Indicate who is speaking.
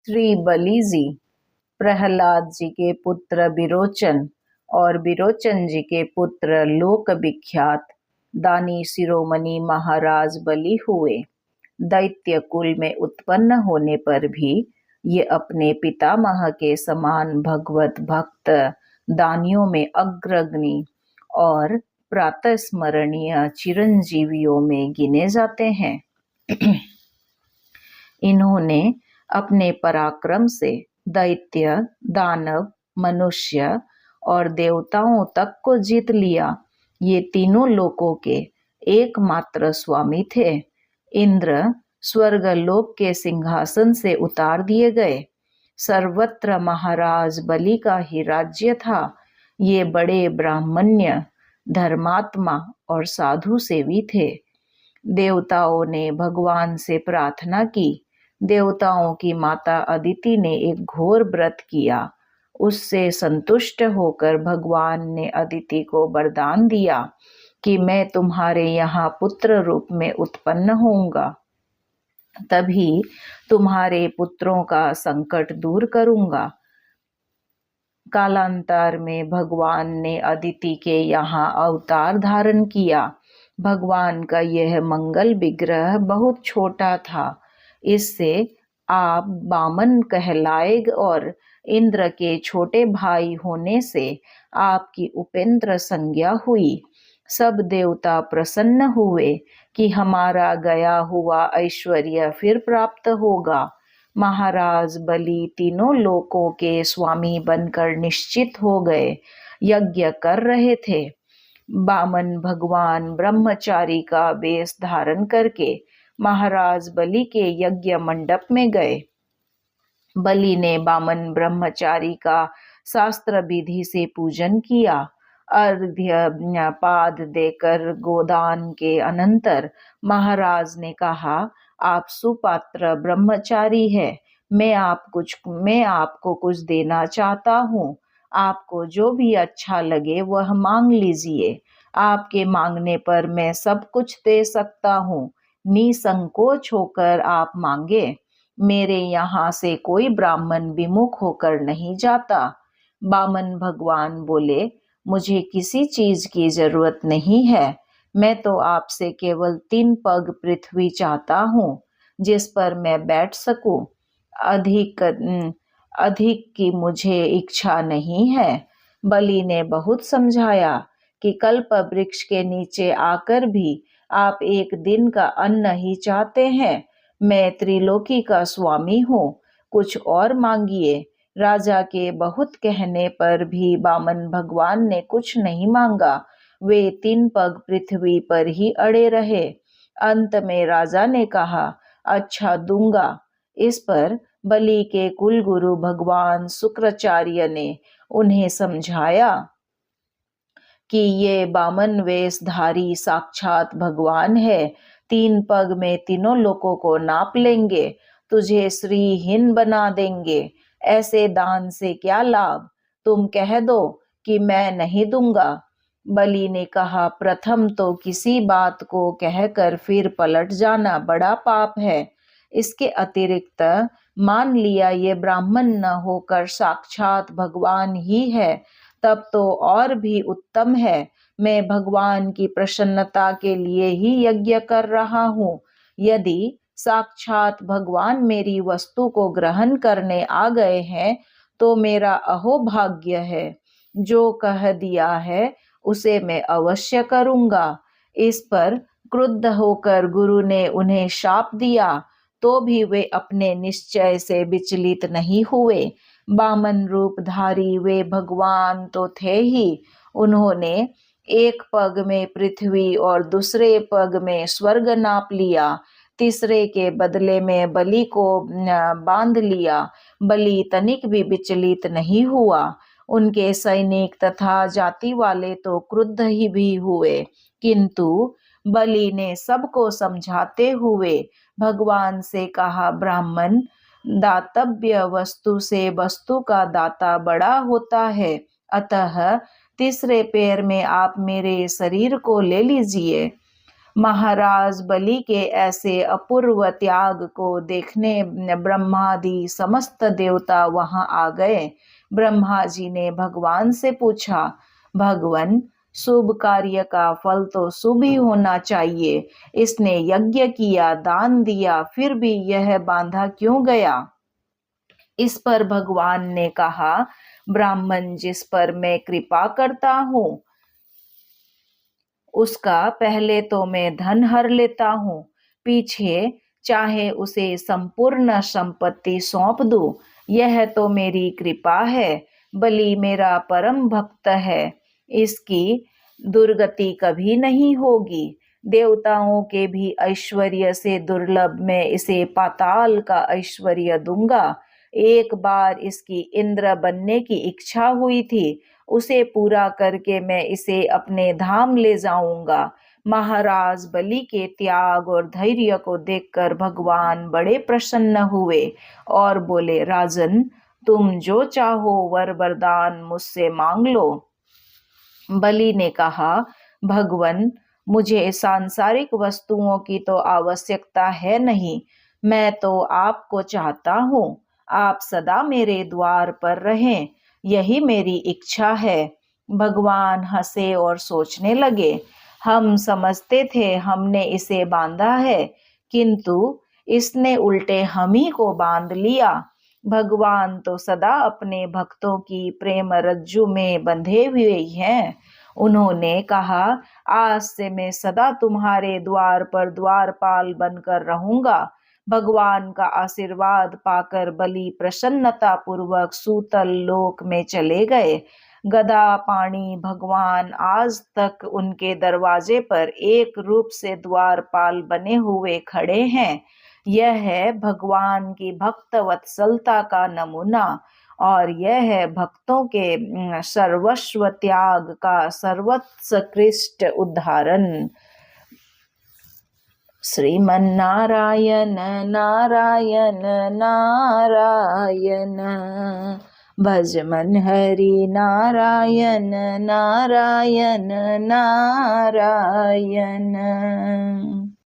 Speaker 1: श्री बलि जी प्रहलाद जी के पुत्र विरोचन और विरोचन जी के पुत्र लोक विख्यात दानी शिरोमणि महाराज बलि हुए। दैत्य कुल में उत्पन्न होने पर भी ये अपने पितामह के समान भगवत भक्त दानियों में अग्रगणी और प्रातः स्मरणीय चिरंजीवियों में गिने जाते हैं। इन्होंने अपने पराक्रम से दैत्य, दानव, मनुष्य और देवताओं तक को जीत लिया। ये तीनों लोकों के एकमात्र स्वामी थे। इंद्र स्वर्गलोक के सिंहासन से उतार दिए गए। सर्वत्र महाराज बलि का ही राज्य था। ये बड़े ब्राह्मण्य, धर्मात्मा और साधु सेवी थे। देवताओं ने भगवान से प्रार्थना की। देवताओं की माता अदिति ने एक घोर व्रत किया। उससे संतुष्ट होकर भगवान ने अदिति को वरदान दिया कि मैं तुम्हारे यहाँ पुत्र रूप में उत्पन्न होऊंगा, तभी तुम्हारे पुत्रों का संकट दूर करूंगा। कालांतर में भगवान ने अदिति के यहाँ अवतार धारण किया। भगवान का यह मंगल विग्रह बहुत छोटा था। इससे आप बामन कहलाए और इंद्र के छोटे भाई होने से आपकी उपेंद्र संज्ञा हुई। सब देवता प्रसन्न हुए कि हमारा गया हुआ ऐश्वर्य फिर प्राप्त होगा। महाराज बलि तीनों लोकों के स्वामी बनकर निश्चित हो गए। यज्ञ कर रहे थे। बामन भगवान ब्रह्मचारी का वेश धारण करके महाराज बलि के यज्ञ मंडप में गए। बलि ने बामन ब्रह्मचारी का शास्त्र विधि से पूजन किया। अर्घ्य पाद देकर गोदान के अनंतर महाराज ने कहा, आप सुपात्र ब्रह्मचारी है। मैं आपको कुछ देना चाहता हूँ। आपको जो भी अच्छा लगे वह मांग लीजिए। आपके मांगने पर मैं सब कुछ दे सकता हूँ। निसंकोच होकर आप मांगे। मेरे यहाँ से कोई ब्राह्मण विमुख होकर नहीं जाता। बामन भगवान बोले, मुझे किसी चीज की जरूरत नहीं है। मैं तो आपसे केवल 3 पग पृथ्वी चाहता हूँ जिस पर मैं बैठ सकूं। अधिक की मुझे इच्छा नहीं है। बलि ने बहुत समझाया कि कल्प वृक्ष के नीचे आकर भी आप एक दिन का अन्न ही चाहते हैं। मैं त्रिलोकी का स्वामी हूँ, कुछ और मांगिए। राजा के बहुत कहने पर भी बामन भगवान ने कुछ नहीं मांगा। वे 3 पग पृथ्वी पर ही अड़े रहे। अंत में राजा ने कहा, अच्छा दूंगा। इस पर बलि के कुलगुरु भगवान शुक्राचार्य ने उन्हें समझाया कि ये बामन वेशधारी साक्षात भगवान है। 3 पग में तीनों लोकों को नाप लेंगे, तुझे श्रीहीन बना देंगे। ऐसे दान से क्या लाभ? तुम कह दो कि मैं नहीं दूंगा। बलि ने कहा, प्रथम तो किसी बात को कहकर फिर पलट जाना बड़ा पाप है। इसके अतिरिक्त मान लिया ये ब्राह्मण न होकर साक्षात भगवान ही है, तब तो और भी उत्तम है। मैं भगवान की प्रसन्नता के लिए ही यज्ञ कर रहा हूँ। यदि साक्षात भगवान मेरी वस्तु को ग्रहण करने आ गए हैं तो मेरा अहोभाग्य है। जो कह दिया है उसे मैं अवश्य करूंगा। इस पर क्रुद्ध होकर गुरु ने उन्हें शाप दिया, तो भी वे अपने निश्चय से विचलित नहीं हुए। बामन रूपधारी वे भगवान तो थे ही। उन्होंने एक पग में पृथ्वी और दूसरे पग में स्वर्ग नाप लिया। तीसरे के बदले में बलि को बांध लिया। बलि तनिक भी विचलित नहीं हुआ। उनके सैनिक तथा जाति वाले तो क्रुद्ध ही भी हुए, किंतु बलि ने सबको समझाते हुए भगवान से कहा, ब्राह्मण दातव्य वस्तु से वस्तु का दाता बड़ा होता है। अतः तीसरे पैर में आप मेरे शरीर को ले लीजिए। महाराज बलि के ऐसे अपूर्व त्याग को देखने ब्रह्मादि समस्त देवता वहां आ गए। ब्रह्मा जी ने भगवान से पूछा, भगवान, शुभ कार्य का फल तो शुभ ही होना चाहिए। इसने यज्ञ किया, दान दिया, फिर भी यह बांधा क्यों गया? इस पर भगवान ने कहा, ब्राह्मण जिस पर मैं कृपा करता हूँ उसका पहले तो मैं धन हर लेता हूँ, पीछे चाहे उसे संपूर्ण संपत्ति सौंप दूं। यह तो मेरी कृपा है। बलि मेरा परम भक्त है, इसकी दुर्गति कभी नहीं होगी। देवताओं के भी ऐश्वर्य से दुर्लभ मैं इसे पाताल का ऐश्वर्य दूंगा। एक बार इसकी इंद्र बनने की इच्छा हुई थी, उसे पूरा करके मैं इसे अपने धाम ले जाऊंगा। महाराज बलि के त्याग और धैर्य को देखकर भगवान बड़े प्रसन्न हुए और बोले, राजन, तुम जो चाहो वर वरदान मुझसे मांग लो। बलि ने कहा, भगवन, मुझे सांसारिक वस्तुओं की तो आवश्यकता है नहीं, मैं तो आपको चाहता हूँ। आप सदा मेरे द्वार पर रहें, यही मेरी इच्छा है। भगवान हंसे और सोचने लगे, हम समझते थे हमने इसे बांधा है, किंतु इसने उल्टे हम ही को बांध लिया। भगवान तो सदा अपने भक्तों की प्रेम रज्जु में बंधे हुए हैं। उन्होंने कहा, आज से मैं सदा तुम्हारे द्वार पर द्वारपाल बनकर रहूंगा। भगवान का आशीर्वाद पाकर बलि प्रसन्नता पूर्वक सूतल लोक में चले गए। गदा पाणी भगवान आज तक उनके दरवाजे पर एक रूप से द्वारपाल बने हुए खड़े हैं। यह है भगवान की भक्त वत्सलता का नमूना, और यह है भक्तों के सर्वस्व त्याग का सर्वोत्कृष्ट उदाहरण। श्रीमन्नारायण नारायण नारायण, भज मन हरि नारायण नारायण नारायण।